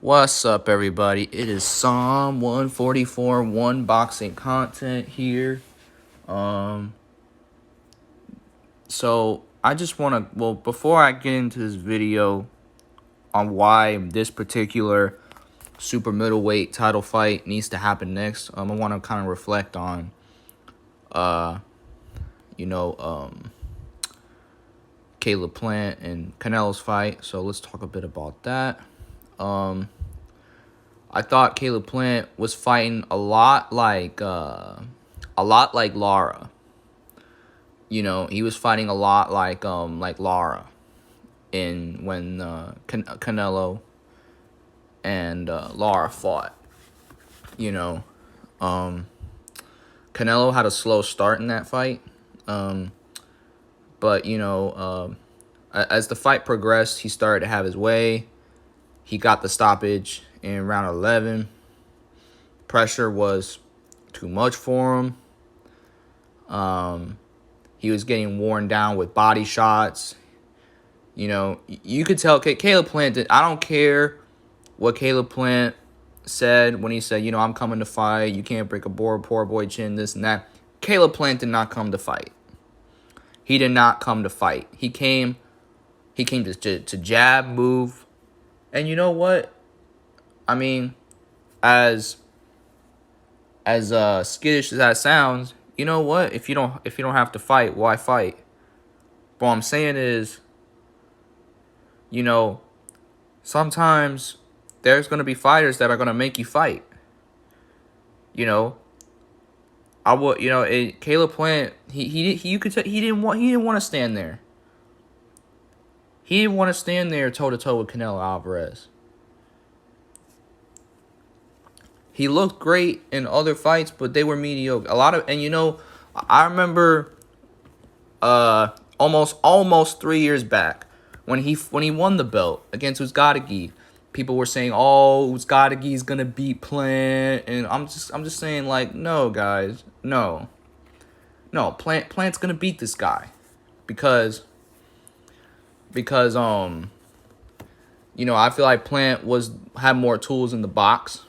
What's up, everybody? It is Psalm 144, one boxing content here. So I just want to, before I get into this video on why this particular super middleweight title fight needs to happen next, I want to kind of reflect on, Caleb Plant and Canelo's fight. So let's talk a bit about that. I thought Caleb Plant was fighting a lot like Lara. You know, he was fighting a lot like Lara when Canelo and Lara fought. You know, Canelo had a slow start in that fight. But as the fight progressed, he started to have his way. He got the stoppage in round 11. Pressure was too much for him. He was getting worn down with body shots. You know, you could tell Caleb Plant I don't care what Caleb Plant said when he said, I'm coming to fight. You can't break a poor boy chin, this and that. Caleb Plant did not come to fight. He did not come to fight. He came to jab, move. And you know what? I mean, as skittish as that sounds, you know what? If you don't have to fight, why fight? But what I'm saying is, sometimes there's gonna be fighters that are gonna make you fight. Caleb Plant, you could tell he didn't want to stand there. He didn't want to stand there toe to toe with Canelo Alvarez. He looked great in other fights, but they were mediocre. I remember almost 3 years back when he won the belt against Uzcategui. People were saying, "Oh, Uzcategui's gonna beat Plant," and I'm just saying, like, no, guys, no, Plant's gonna beat this guy because I feel like Plant had more tools in the box,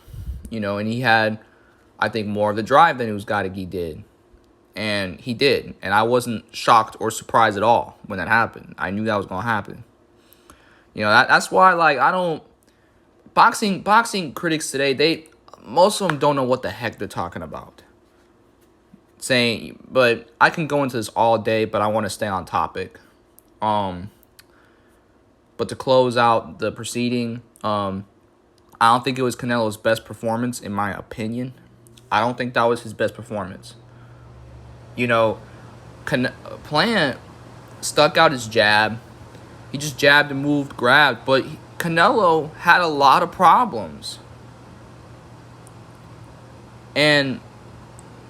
and he had, I think, more of the drive than Uzcategui did. And he did. And I wasn't shocked or surprised at all when that happened. I knew that was going to happen. That's why, like, I don't... Boxing critics today, most of them don't know what the heck they're talking about. But I can go into this all day, but I want to stay on topic. But to close out the proceeding, I don't think it was Canelo's best performance, in my opinion. I don't think that was his best performance. Plant stuck out his jab. He just jabbed and moved, grabbed. But Canelo had a lot of problems. And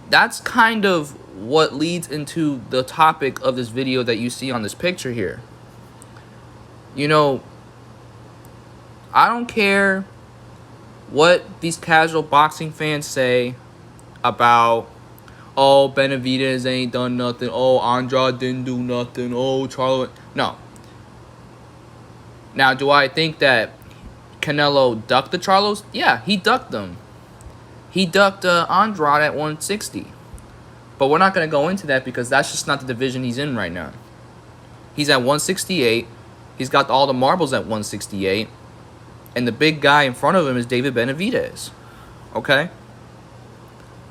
that's kind of what leads into the topic of this video that you see on this picture here. I don't care what these casual boxing fans say about, oh, BENAVIDEZ ain't done nothing. Oh, Andrade didn't do nothing. Oh, Charlo. No. Now, do I think that Canelo ducked the Charlos? Yeah, he ducked them. He ducked Andrade at 160. But we're not going to go into that because that's just not the division he's in right now. He's at 168. He's got all the marbles at 168. And the big guy in front of him is David BENAVIDEZ. Okay?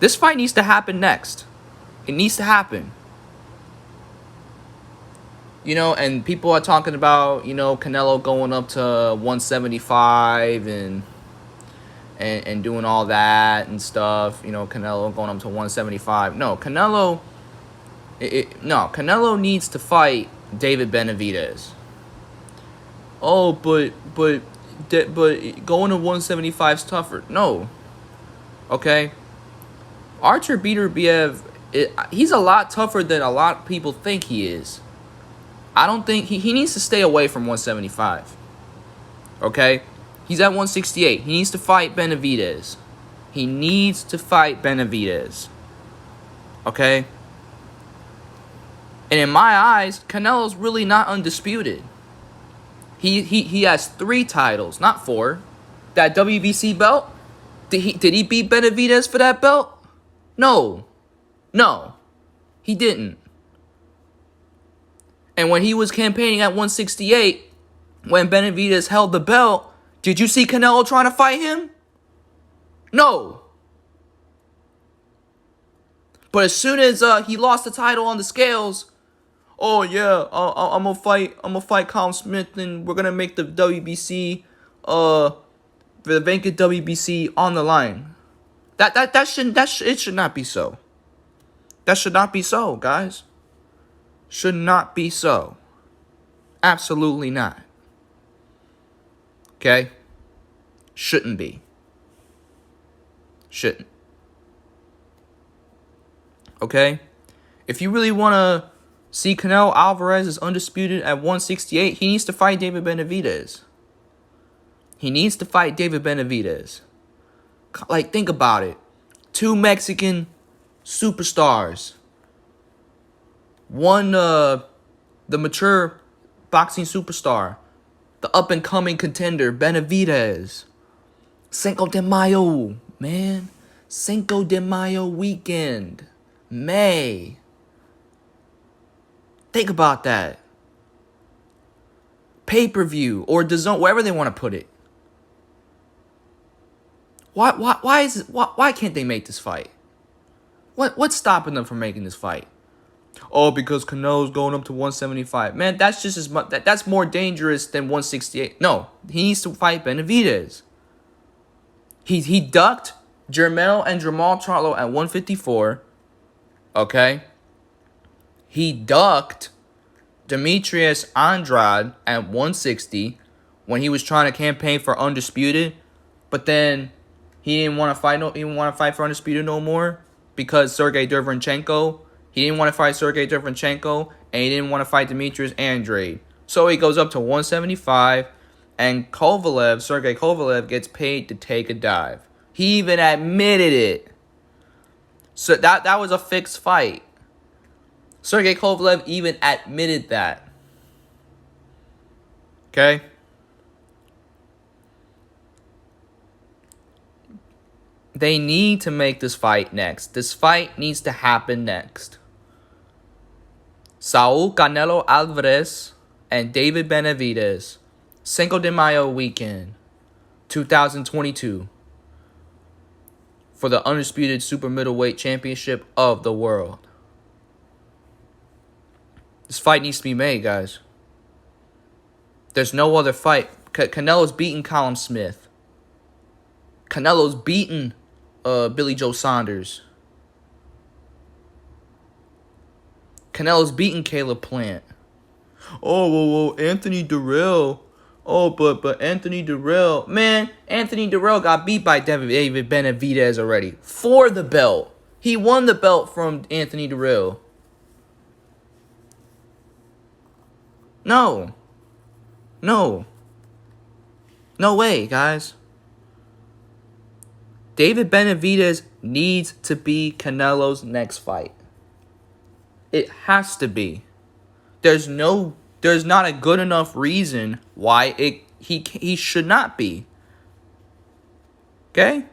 This fight needs to happen next. It needs to happen. And people are talking about, Canelo going up to 175 and doing all that and stuff. Canelo going up to 175. No, Canelo needs to fight David BENAVIDEZ. Oh, but going to 175 is tougher. No. Okay? Artur Beterbiev, he's a lot tougher than a lot of people think he is. I don't think he needs to stay away from 175. Okay? He's at 168. He needs to fight BENAVIDEZ. He needs to fight BENAVIDEZ. Okay? And in my eyes, Canelo's really not undisputed. He has 3 titles, not 4. That WBC belt? Did he beat Benavidez for that belt? No. No. He didn't. And when he was campaigning at 168, when Benavidez held the belt, did you see Canelo trying to fight him? No. But as soon as he lost the title on the scales, oh yeah, I'm gonna fight Colin Smith, and we're gonna make the WBC, the vacant WBC on the line. It should not be so. That should not be so, guys. Should not be so. Absolutely not. Okay? Shouldn't be. Shouldn't. Okay? If you really want to see Canelo Alvarez is undisputed at 168, he needs to fight David Benavidez. He needs to fight David Benavidez. Like, think about it. 2 Mexican superstars. One, the mature boxing superstar. The up-and-coming contender, Benavidez. Cinco de Mayo, man. Cinco de Mayo weekend. May. Think about that. Pay-per-view or DAZN, wherever they want to put it. Why can't they make this fight? What's stopping them from making this fight? Oh, because Canelo's going up to 175. Man, that's just as much. That's more dangerous than 168. No, he needs to fight Benavidez. He ducked Jermell and Jamal Charlo at 154. Okay. He ducked Demetrius Andrade at 160 when he was trying to campaign for undisputed, but then he didn't want to fight. He didn't want to fight for undisputed no more because Sergey Derevyanchenko. He didn't want to fight Sergey Derevyanchenko, and he didn't want to fight Demetrius Andrade. So he goes up to 175, and Sergey Kovalev, gets paid to take a dive. He even admitted it. So that was a fixed fight. Sergey Kovalev even admitted that. Okay? They need to make this fight next. This fight needs to happen next. Saul Canelo Alvarez and David Benavidez. Cinco de Mayo weekend, 2022. For the undisputed super middleweight championship of the world. This fight needs to be made, guys. There's no other fight. Canelo's beaten Colin Smith. Canelo's beaten Billy Joe Saunders. Canelo's beaten Caleb Plant. Oh, well, Anthony Durrell. Oh, but Anthony Durrell. Man, Anthony Durrell got beat by David Benavidez already. For the belt. He won the belt from Anthony Durrell. No. No way, guys. David Benavidez needs to be Canelo's next fight. It has to be. There's not a good enough reason why he should not be. Okay?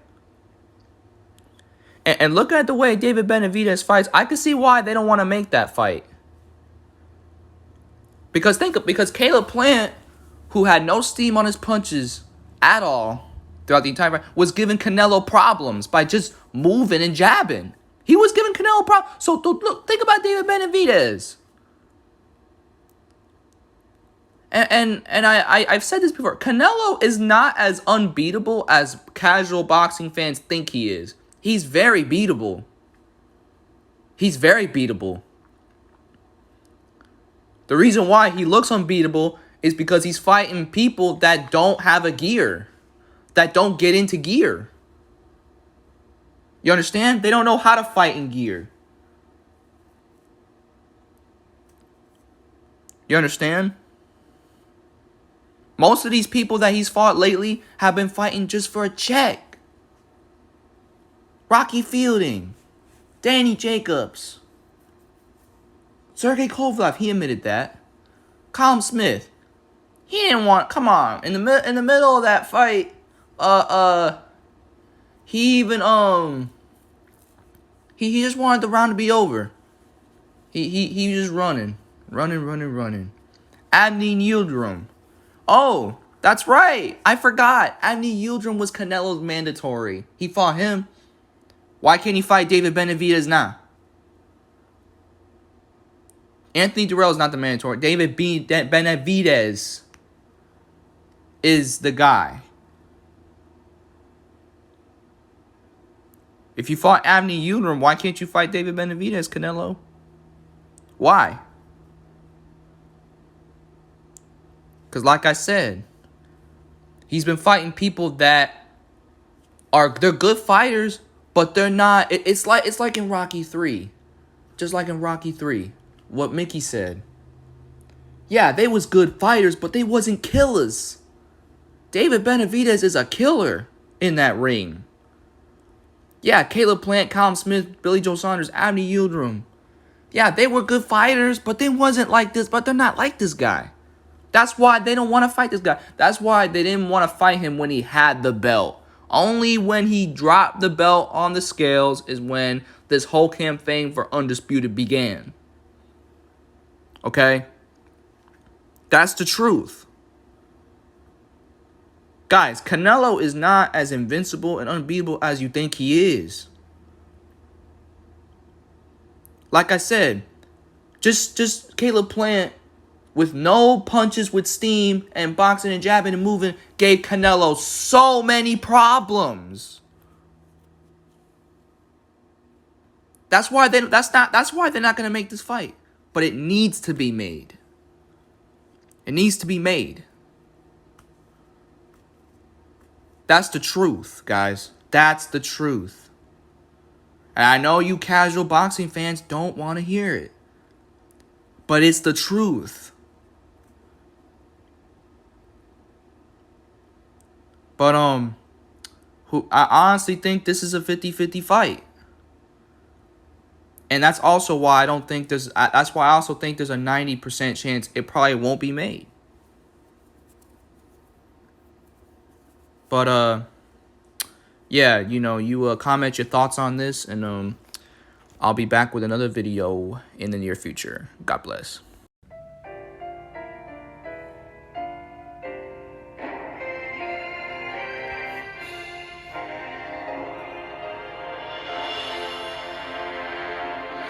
And look at the way David Benavidez fights. I can see why they don't want to make that fight. Because Caleb Plant, who had no steam on his punches at all throughout the entire fight, was giving Canelo problems by just moving and jabbing. He was giving Canelo problems. So look, think about David Benavidez. And I've said this before. Canelo is not as unbeatable as casual boxing fans think he is. He's very beatable. He's very beatable. The reason why he looks unbeatable is because he's fighting people that don't have a gear. That don't get into gear. You understand? They don't know how to fight in gear. You understand? Most of these people that he's fought lately have been fighting just for a check. Rocky Fielding, Danny Jacobs, Sergey Kovalev, he admitted that. Colin Smith, he didn't want. Come on, in the middle of that fight, Uh, uh, he even, he just wanted the round to be over. He was just running. Abney Yildirim. Oh, that's right. I forgot. Abney Yildirim was Canelo's mandatory. He fought him. Why can't he fight David Benavidez now? Anthony Durrell is not the mandatory. Benavidez is the guy. If you fought Abney Yildirim, why can't you fight David Benavidez, Canelo? Why? Because like I said, he's been fighting people that they're good fighters, but they're not. It's like in Rocky 3. Just like in Rocky 3. What Mickey said. Yeah, they was good fighters, but they wasn't killers. David Benavidez is a killer in that ring. Yeah, Caleb Plant, Colin Smith, Billy Joe Saunders, Abney Yildirim. Yeah, they were good fighters, but they wasn't like this. But they're not like this guy. That's why they don't want to fight this guy. That's why they didn't want to fight him when he had the belt. Only when he dropped the belt on the scales is when this whole campaign for Undisputed began. Okay? That's the truth. Guys, Canelo is not as invincible and unbeatable as you think he is. Like I said, just Caleb Plant with no punches with steam and boxing and jabbing and moving gave Canelo so many problems. That's why they're not gonna make this fight. But it needs to be made. It needs to be made. That's the truth, guys. That's the truth. And I know you casual boxing fans don't want to hear it. But it's the truth. But I honestly think this is a 50-50 fight. And that's also why I also think there's a 90% chance it probably won't be made. But yeah, you comment your thoughts on this, and I'll be back with another video in the near future. God bless.